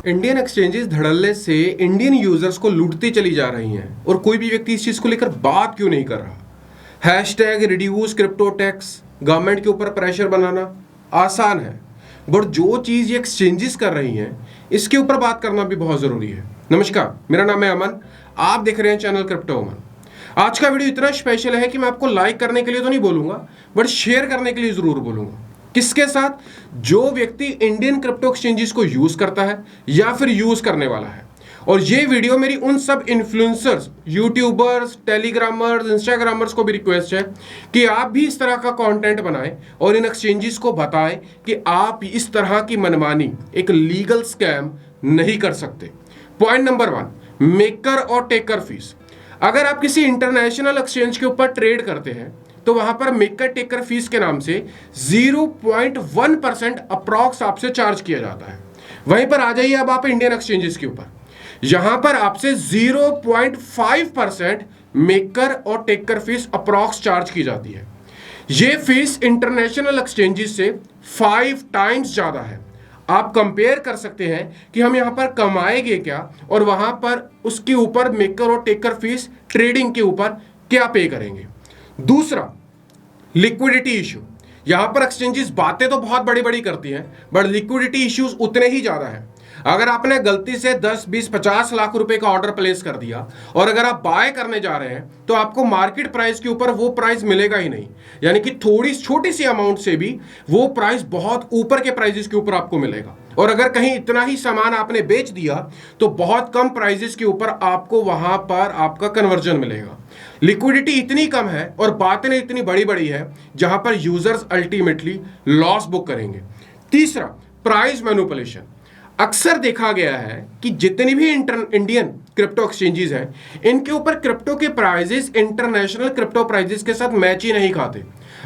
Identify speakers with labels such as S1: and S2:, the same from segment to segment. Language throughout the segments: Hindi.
S1: इंडियन एक्सचेंजेस धड़ल्ले से इंडियन यूजर्स को लूटती चली जा रही हैं और कोई भी व्यक्ति इस चीज को लेकर बात क्यों नहीं कर रहा। Hashtag reduce crypto tax, government के ऊपर प्रेशर बनाना आसान है, बट जो चीज ये एक्सचेंजेस कर रही हैं इसके ऊपर बात करना भी बहुत जरूरी है। नमस्कार, मेरा नाम है अमन, आप देख रहे हैं चैनल क्रिप्टो अमन। आज का वीडियो इतना स्पेशल है कि मैं आपको लाइक करने के लिए तो नहीं बोलूंगा, बट शेयर करने के लिए जरूर बोलूंगा। किसके साथ? जो व्यक्ति इंडियन क्रिप्टो एक्सचेंजेस को यूज करता है या फिर यूज करने वाला है। और ये वीडियो मेरी उन सब इन्फ्लुएंसर्स, यूट्यूबर्स, टेलीग्रामर्स, इंस्टाग्रामर्स को भी रिक्वेस्ट है कि आप भी इस तरह का कंटेंट बनाएं और इन एक्सचेंजेस को बताएं कि आप इस तरह की मनमानी, एक लीगल स्कैम नहीं कर सकते। पॉइंट नंबर 1, मेकर और टेकर फीस। अगर आप किसी इंटरनेशनल एक्सचेंज के ऊपर ट्रेड करते हैं तो वहां पर मेकर टेकर फीस के नाम से 0.1% अप्रॉक्स आपसे चार्ज किया जाता है। वहीं पर आ जाइए अब आप इंडियन एक्सचेंजेस के ऊपर, यहां पर आपसे 0.5% मेकर और टेकर फीस अप्रॉक्स चार्ज की जाती है। यह फीस इंटरनेशनल एक्सचेंजेस से 5 टाइम्स ज्यादा है। आप कंपेयर कर सकते हैं कि हम यहां पर कमाएंगे क्या और वहां पर उसके ऊपर मेकर और टेकर फीस ट्रेडिंग के ऊपर क्या पे करेंगे। दूसरा, लिक्विडिटी इश्यू। यहां पर एक्सचेंजेस बातें तो बहुत बड़ी बड़ी करती हैं, बट लिक्विडिटी इश्यूज उतने ही ज्यादा हैं। अगर आपने गलती से 10, 20, 50 लाख रुपए का ऑर्डर प्लेस कर दिया और अगर आप बाय करने जा रहे हैं तो आपको मार्केट प्राइस के ऊपर वो प्राइस मिलेगा ही नहीं, यानी कि थोड़ी छोटी सी अमाउंट से भी वो प्राइस बहुत ऊपर के प्राइसेस के ऊपर आपको मिलेगा। और अगर कहीं इतना ही सामान आपने बेच दिया तो बहुत कम प्राइसेस के ऊपर आपको वहां पर आपका कन्वर्जन मिलेगा। लिक्विडिटी इतनी कम है और बातें इतनी बड़ी बड़ी है जहां पर यूजर्स अल्टीमेटली लॉस बुक करेंगे। तीसरा, प्राइस मैनिपुलेशन। अक्सर देखा गया है कि जितनी भी इंडियन क्रिप्टो एक्सचेंजेस हैं, इनके ऊपर क्रिप्टो के प्राइजेस इंटरनेशनल क्रिप्टो प्राइजेस के साथ मैच ही नहीं खाते।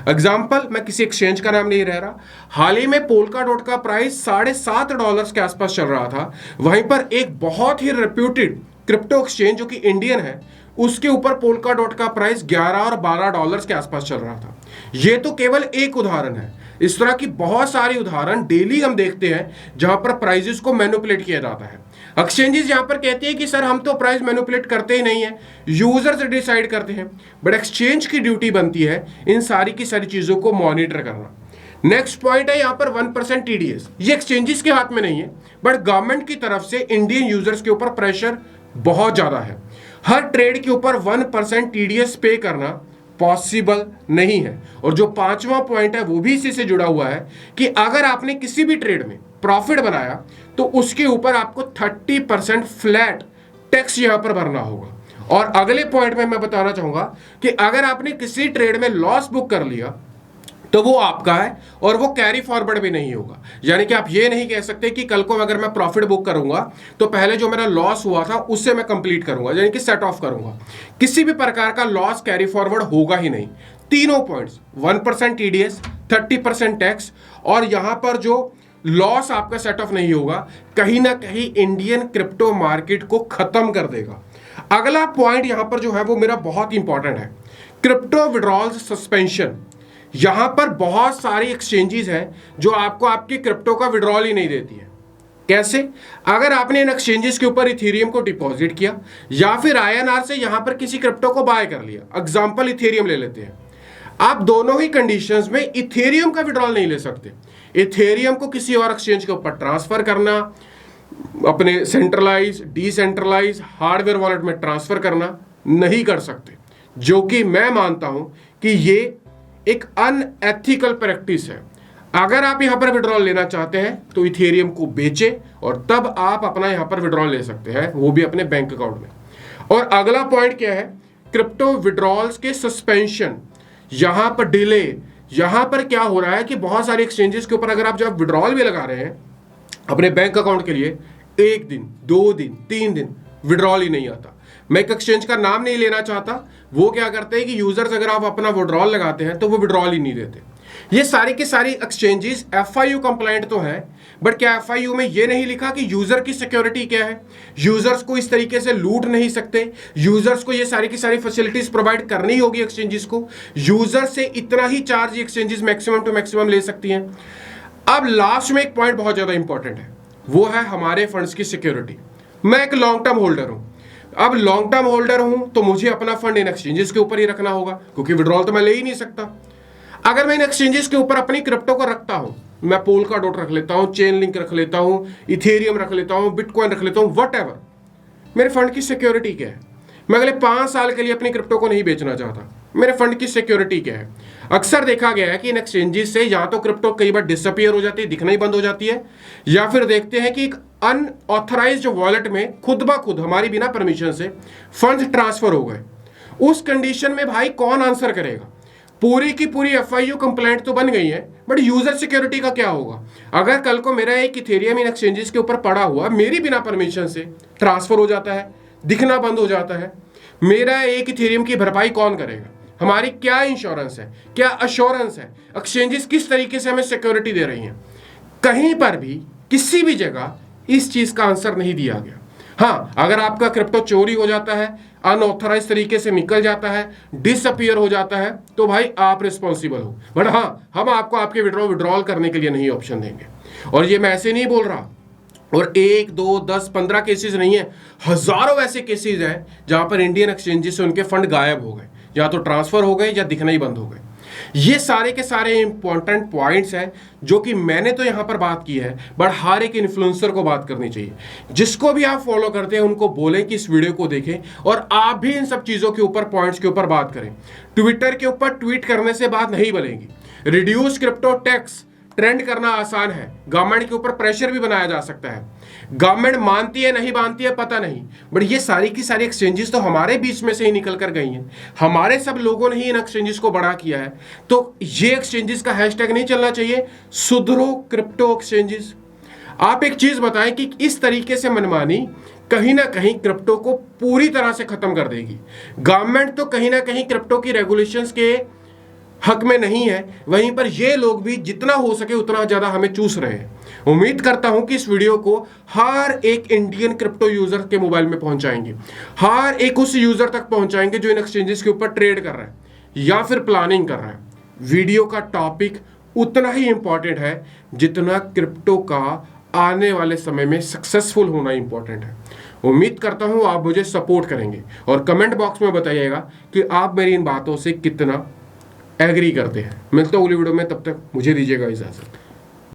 S1: एग्जाम्पल, मैं किसी एक्सचेंज का नाम नहीं ले रहा, हाल ही में पोल्काडॉट का प्राइस $7.5 के आसपास चल रहा था। वहीं पर एक बहुत ही रेप्यूटेड क्रिप्टो एक्सचेंज जो कि इंडियन है, उसके ऊपर पोल्काडॉट का प्राइस $11 और $12 के आसपास चल रहा था। यह तो केवल एक उदाहरण है, इस तरह की बहुत सारी उदाहरण डेली हम देखते हैं जहां पर प्राइजेस को मैनिपुलेट किया जाता है। एक्सचेंजेस यहां पर कहते हैं कि सर हम तो प्राइस मैनिपुलेट करते ही नहीं है, यूजर्स डिसाइड करते हैं, बट एक्सचेंज की ड्यूटी बनती है इन सारी की सारी चीजों को मॉनिटर करना। नेक्स्ट पॉइंट है यहां पर 1% टीडीएस। ये एक्सचेंजेस के हाथ में नहीं है, बट गवर्नमेंट की तरफ से इंडियन यूजर्स के ऊपर प्रेशर बहुत ज्यादा है। हर ट्रेड के ऊपर 1% टीडीएस पे करना पॉसिबल नहीं है। और जो 5वां पॉइंट है वो भी इसी से जुड़ा हुआ है कि अगर आपने किसी भी ट्रेड में प्रॉफिट बनाया तो उसके ऊपर आपको 30% फ्लैट टैक्स यहां पर भरना होगा। और अगले पॉइंट में मैं बताना चाहूंगा कि अगर आपने किसी ट्रेड में लॉस बुक कर लिया तो वो आपका है और वो कैरी फॉरवर्ड भी नहीं होगा। यानी कि आप ये नहीं कह सकते कि कल को अगर मैं प्रॉफिट बुक करूंगा तो पहले जो मेरा लॉस हुआ था उससे मैं कंप्लीट करूंगा, यानी कि सेट ऑफ करूंगा। किसी भी प्रकार का लॉस कैरी फॉरवर्ड होगा ही नहीं। तीनों पॉइंट्स, 1% टीडीएस, 30% टैक्स और यहां पर जो लॉस आपका सेट ऑफ नहीं होगा, कहीं ना कहीं इंडियन क्रिप्टो मार्केट को खत्म कर देगा। अगला पॉइंट यहां पर जो है वो मेरा बहुत इंपॉर्टेंट है, क्रिप्टो विड्रॉल सस्पेंशन। यहां पर बहुत सारी एक्सचेंजेस हैं जो आपको आपके क्रिप्टो का विड्रॉल ही नहीं देती है। कैसे? अगर आपने इन एक्सचेंजेस के ऊपर इथेरियम को डिपॉजिट किया या फिर आईएनआर से यहां पर किसी क्रिप्टो को बाय कर लिया, एग्जांपल इथेरियम ले लेते हैं, आप दोनों ही कंडीशंस में इथेरियम का विड्रॉल नहीं ले सकते। इथेरियम को किसी और एक्सचेंज के ऊपर ट्रांसफर करना, अपने सेंट्रलाइज, डिसेंट्रलाइज हार्डवेयर वॉलेट में ट्रांसफर करना नहीं कर सकते, जो कि मैं मानता हूं कि ये एक अनएथिकल प्रैक्टिस है। अगर आप यहां पर विड्रॉल लेना चाहते हैं तो इथेरियम को बेचे और तब आप अपना यहां पर विड्रॉल ले सकते हैं, वो भी अपने बैंक अकाउंट में। और अगला पॉइंट क्या है? क्रिप्टो विड्रॉल्स के सस्पेंशन, यहां पर डिले। यहां पर क्या हो रहा है कि बहुत सारे एक्सचेंजेस के ऊपर अगर आप जब विड्रॉल भी लगा रहे हैं अपने बैंक अकाउंट के लिए, 1 दिन, 2 दिन, 3 दिन विड्रॉल ही नहीं आता। मैं एक एक्सचेंज का नाम नहीं लेना चाहता, वो क्या करते हैं कि यूजर्स अगर आप अपना विड्रॉल लगाते हैं तो वो विड्रॉल ही नहीं देते। ये सारी की सारी एक्सचेंजेस एफआईयू कंप्लाइंट तो है, बट क्या एफआईयू में ये नहीं लिखा कि यूजर की सिक्योरिटी क्या है? यूजर्स को इस तरीके से लूट नहीं सकते, यूजर्स को ये सारी की सारी फैसिलिटीज प्रोवाइड करनी होगी एक्सचेंजेस को, यूजर से इतना ही charge exchanges maximum to maximum ले सकती हैं। अब लास्ट में एक पॉइंट बहुत ज्यादा इंपॉर्टेंट है, वो है हमारे फंड्स की सिक्योरिटी। मैं एक लॉन्ग टर्म होल्डर हूं। अब लॉन्ग टर्म होल्डर हूं तो मुझे अपना फंड इन एक्सचेंजेस के ऊपर ही रखना होगा, क्योंकि विड्रॉल तो मैं ले ही नहीं सकता। अगर मैं इन एक्सचेंजेस के ऊपर अपनी क्रिप्टो को रखता हूं, मैं पोलकाडॉट रख लेता हूं, चेन लिंक रख लेता हूं, इथेरियम रख लेता हूं, बिटकॉइन रख लेता हूं, व्हाटएवर, मेरे फंड की सिक्योरिटी क्या है? मैं अगले 5 साल के लिए अपनी क्रिप्टो को नहीं बेचना चाहता, मेरे फंड की सिक्योरिटी क्या है? अक्सर देखा गया है कि इन एक्सचेंजेस से या तो क्रिप्टो कई बार डिसअपियर हो जाती है, दिखना ही बंद हो जाती है, या फिर देखते हैं कि एक अनऑथराइज्ड वॉलेट में खुद ब खुद हमारी बिना परमिशन से फंड ट्रांसफर हो गए। उस कंडीशन में भाई कौन आंसर करेगा? पूरी की पूरी एफआईयू कंप्लेंट तो बन गई है, बट यूजर सिक्योरिटी का क्या होगा? अगर कल को मेरा एक इथेरियम इन एक्सचेंजेस के ऊपर पड़ा हुआ मेरी बिना परमिशन से ट्रांसफर हो जाता है, दिखना बंद हो जाता है, मेरा एक इथेरियम की भरपाई कौन करेगा? हमारी क्या इंश्योरेंस है, क्या अश्योरेंस है? एक्सचेंजेस किस तरीके से हमें सिक्योरिटी दे रही हैं? कहीं पर भी किसी भी जगह इस चीज का आंसर नहीं दिया गया। हाँ, अगर आपका क्रिप्टो चोरी हो जाता है, अनऑथराइज तरीके से निकल जाता है, डिसअपियर हो जाता है, तो भाई आप रिस्पॉन्सिबल हो। बट हाँ, हम आपको आपके विड्रॉल करने के लिए नहीं ऑप्शन देंगे। और ये मैं ऐसे नहीं बोल रहा, और 1, 2, 10, 15 केसेस नहीं है, हजारों ऐसे केसेस हैं जहां पर इंडियन एक्सचेंजेस से उनके फंड गायब हो गए, या तो ट्रांसफर हो गए या दिखना ही बंद हो गए। ये सारे के सारे इंपॉर्टेंट पॉइंट्स हैं जो कि मैंने तो यहां पर बात की है, बट हर एक इन्फ्लुएंसर को बात करनी चाहिए। जिसको भी आप फॉलो करते हैं उनको बोलें कि इस वीडियो को देखें और आप भी इन सब चीजों के ऊपर, पॉइंट्स के ऊपर बात करें। ट्विटर के ऊपर ट्वीट करने से बात नहीं बनेगी। रिड्यूस क्रिप्टो टैक्स ट्रेंड करना आसान है, गवर्नमेंट के ऊपर प्रेशर भी बनाया जा सकता है। गवर्नमेंट मानती है नहीं मानती है पता नहीं, बट ये सारी की सारी एक्सचेंजेस तो हमारे बीच में से ही निकल कर गई हैं। हमारे सब लोगों ने ही इन एक्सचेंजेस को बड़ा किया है। तो ये एक्सचेंजेस का हैशटैग नहीं चलना चाहिए, सुधरो क्रिप्टो एक्सचेंजेस। आप एक चीज बताएं कि इस तरीके से मनमानी कहीं ना कहीं क्रिप्टो को पूरी तरह से खत्म कर देगी। गवर्नमेंट तो कहीं ना कहीं क्रिप्टो की रेगुलेशंस के हक में नहीं है, वहीं पर ये लोग भी जितना हो सके उतना ज्यादा हमें चूस रहे हैं। उम्मीद करता हूं कि इस वीडियो को हर एक इंडियन क्रिप्टो यूजर के मोबाइल में पहुंचाएंगे, हर एक उस यूजर तक पहुंचाएंगे जो इन एक्सचेंजेस के ऊपर ट्रेड कर रहा है या फिर प्लानिंग कर रहा है। वीडियो का टॉपिक उतना ही इंपॉर्टेंट है जितना क्रिप्टो का आने वाले समय में सक्सेसफुल होना इंपॉर्टेंट है। उम्मीद करता हूं आप मुझे सपोर्ट करेंगे और कमेंट बॉक्स में बताइएगा कि आप मेरी इन बातों से कितना एग्री करते हैं। मिलता हूं अगली वीडियो में, तब तक मुझे दीजिएगा इजाजत।